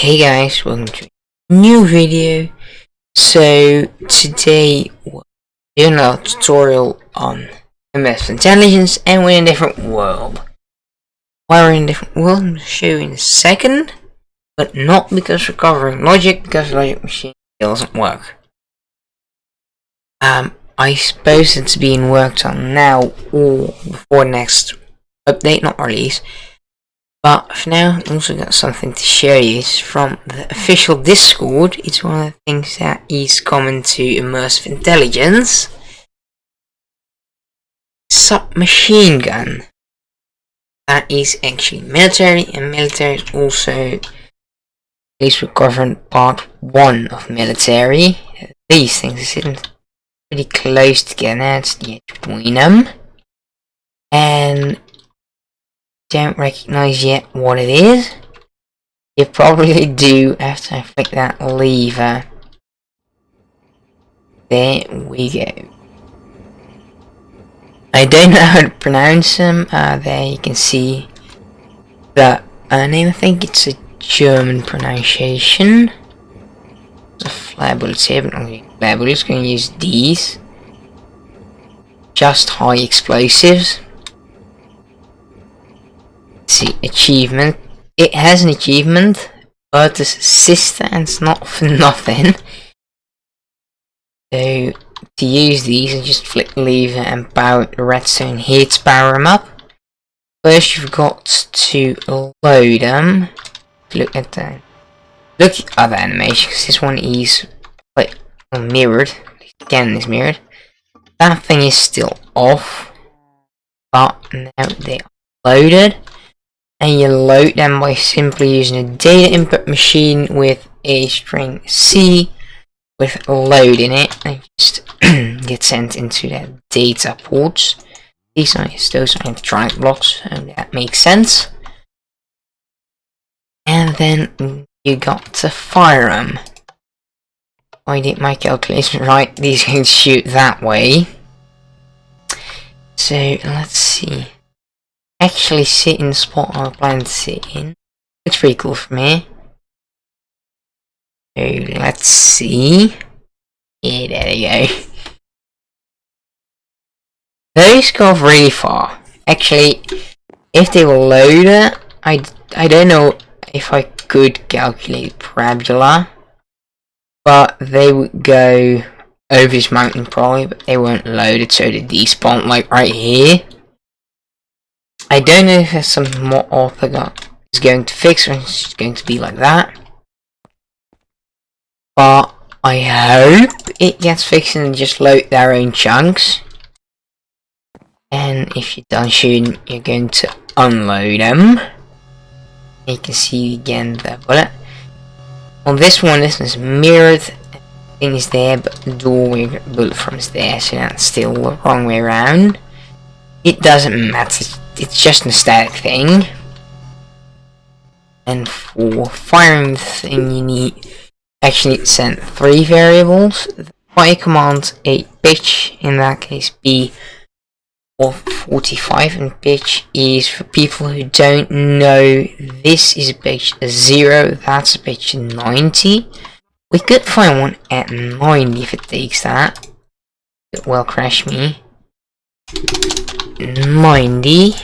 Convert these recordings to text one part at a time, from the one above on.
Hey guys, welcome to a new video. So today we're doing a tutorial on Immersive Intelligence and we're in a different world. Why we're in a different world, I'm going to show you in a second, but not because we're covering logic, because logic machine doesn't work. I suppose it's being worked on now or before next update, not release. But for now, I've also got something to show you. It's from the official Discord. It's one of the things that is common to Immersive Intelligence. Submachine gun. That is actually military, and military is also, at least we're covering part 1 of military. These things are sitting pretty close together. It's the edge between them. And don't recognize yet what it is. You probably do after I flick that lever. There we go. I don't know how to pronounce them. There you can see the name. I think it's a German pronunciation. There's a flare bullets here, but not really flare bullets. Going to use these. Just high explosives. See, achievement. It has an achievement, but the sister, and it's not for nothing. So to use these, I just flick the lever and power the redstone here to power them up. First, you've got to load them. Look at the other animation, because this one is quite mirrored. Again, is mirrored. That thing is still off, but now they are loaded. And you load them by simply using a data input machine with a string C with load in it, and just get sent into the data ports. Those are electronic blocks, and that makes sense. And then you got to fire them. I did my calculation right. These are going to shoot that way. So let's see. Actually sit in the spot I plan to sit in. Looks pretty cool for me. So let's see. Yeah, there we go. Those go really far. Actually, if they were loaded, I don't know if I could calculate parabola, but they would go over this mountain probably, but they weren't loaded, so they despawn like right here. I don't know if there's something more author is going to fix, or it's just going to be like that. But I hope it gets fixed and just load their own chunks. And if you're done shooting, you're going to unload them. You can see again the bullet. On this one is mirrored. Thing is there, but the door where you get the bullet from is there, so that's still the wrong way around. It doesn't matter. It's just an aesthetic thing. And for firing the thing, you need to send 3 variables. The fire command, a pitch, in that case B of 45, and pitch is, for people who don't know, this is a pitch 0, that's a pitch 90. We could find one at 90 if it takes that. It will crash me. 90,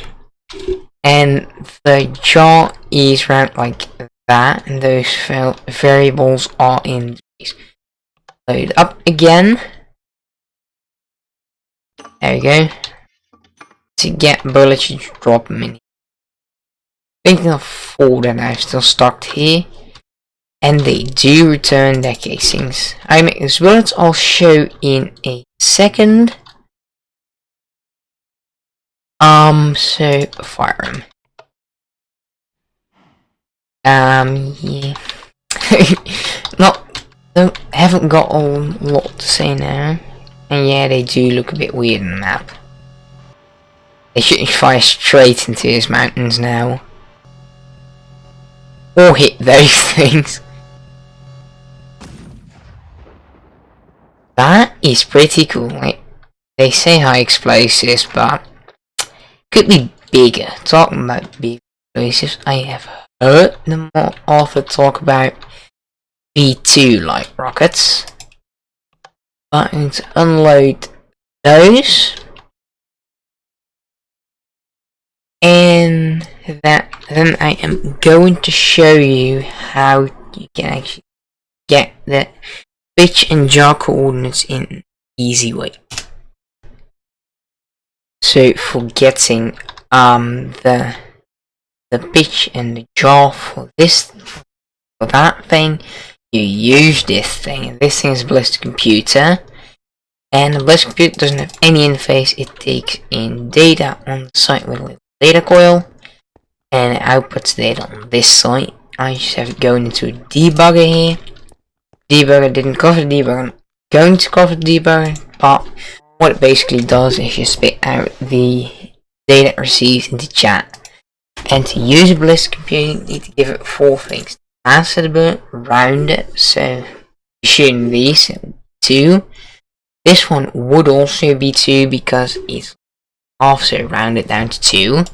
and the jaw is round like that, and those variables are in these. Load up again. There we go. To get bullets, you drop them in. Thinking of 4 that I've still stocked here, and they do return their casings. I make those bullets. I'll show in a second. So fire him. Yeah. Haven't got a lot to say now. And yeah, they do look a bit weird on the map. They should fire straight into these mountains now. Or hit those things. That is pretty cool. Like, they say high explosives, but could be bigger. Talking about big explosives, I have the more author talk about V2 light rockets. I'm going to unload those. And then I am going to show you how you can actually get the pitch and jar coordinates in an easy way. So for getting the pitch and the jar for that thing, you use this thing, and this thing is a ballistic computer, and the ballistic computer doesn't have any interface. It takes in data on the site with a little data coil, and it outputs data on this site. I just have it going into a debugger here. Debugger didn't cover the debugger. I'm going to cover the debugger, but what it basically does is just spit out the data it receives into chat. And to use a ballistic computer, you need to give it 4 things. Answer the bullet, round it, so you're shooting these 2. This one would also be 2 because it's half, so round it down to 2.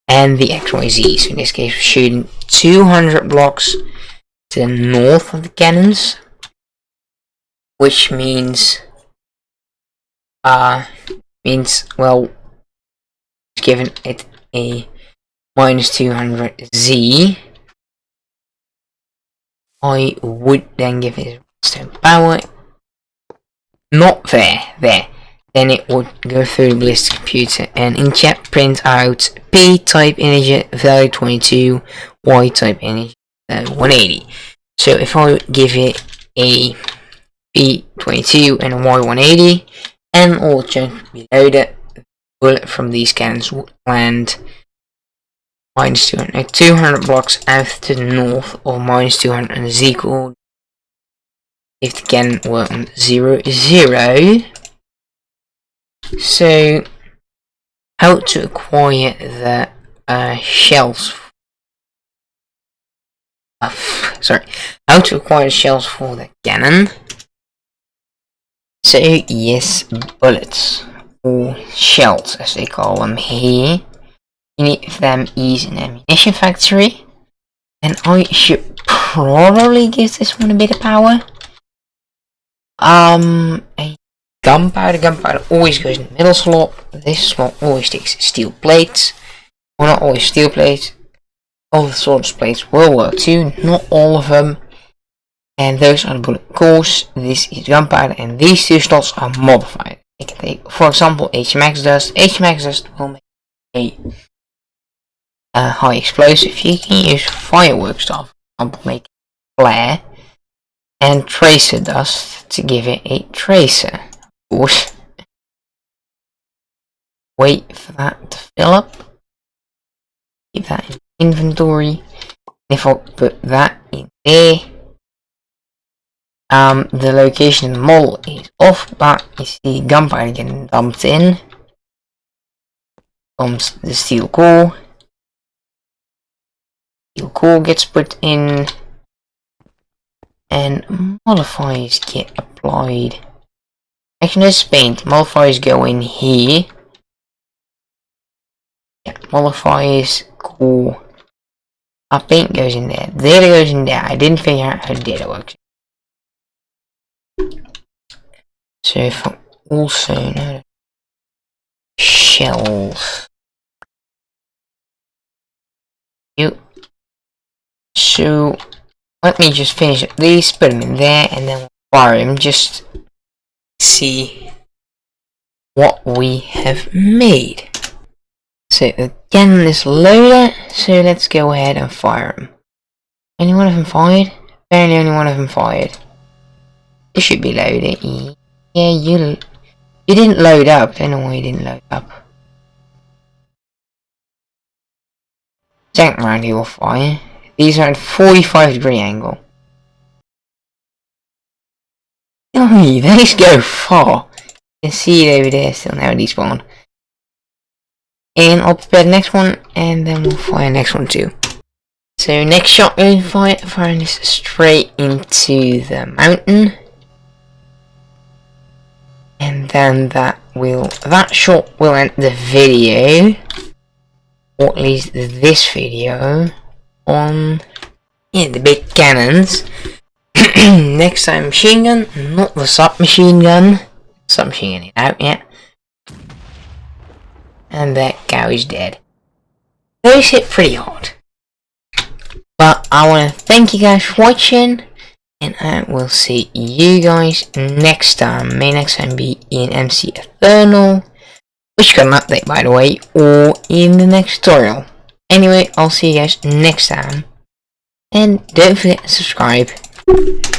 And the XYZ, so in this case we're shooting 200 blocks to the north of the cannons, which means well, given it a -200 Z, I would then give it redstone power. Not there. Then it would go through the ballistic computer and in chat print out P type integer value 22, Y type integer value 180. So if I give it a P22 and a Y180, and all chunks below that, the bullet from these cannons would land -200 blocks out to the north of -200 Z coordinate. If the cannon were on 0, 0. So, how to acquire the shells? How to acquire the shells for the cannon? So yes, bullets or shells as they call them here. You need them is an ammunition factory, and I should probably give this one a bit of power. A gunpowder always goes in the middle slot. This slot always takes steel plates. Well, not always steel plates. Other sorts of plates will work too, not all of them. And those are the bullet cores. This is gunpowder, and these 2 slots are modified. You can take, for example, HMX dust. HMX dust will make a high explosive. You can use fireworks stuff, for example, make a flare, and tracer dust to give it a tracer. Of course, wait for that to fill up. Keep that in inventory. If I put that in there, the location of the model is off, but you see gunpowder getting dumped in. Comes the steel core. Steel core gets put in, and modifiers get applied. Actually, there's paint. Modifiers go in here. Yeah, modifiers, core. Paint goes in there. Data goes in there. I didn't figure out how data works. So if I also know shells. So let me just finish up these, put them in there, and then we'll fire them just to see what we have made. So the cannon is loaded, so let's go ahead and fire them. Only one of them fired? Apparently only one of them fired. This should be loaded. Yeah, you didn't load up. I don't know why you didn't load up. Tank round here will fire. These are at 45-degree angle. Oh, these go far. You can see it over there, still now despawn. And I'll prepare the next one, and then we'll fire the next one too. So next shot, we're firing this straight into the mountain. And then that shot will end the video. Or at least this video. on the big cannons. Next time machine gun, not the submachine gun. Submachine gun ain't out yet. And that cow is dead. Those hit pretty hard. But I want to thank you guys for watching, and I will see you guys next time. May next time be in MC Eternal, which got an update by the way, or in the next tutorial. Anyway, I'll see you guys next time, and don't forget to subscribe.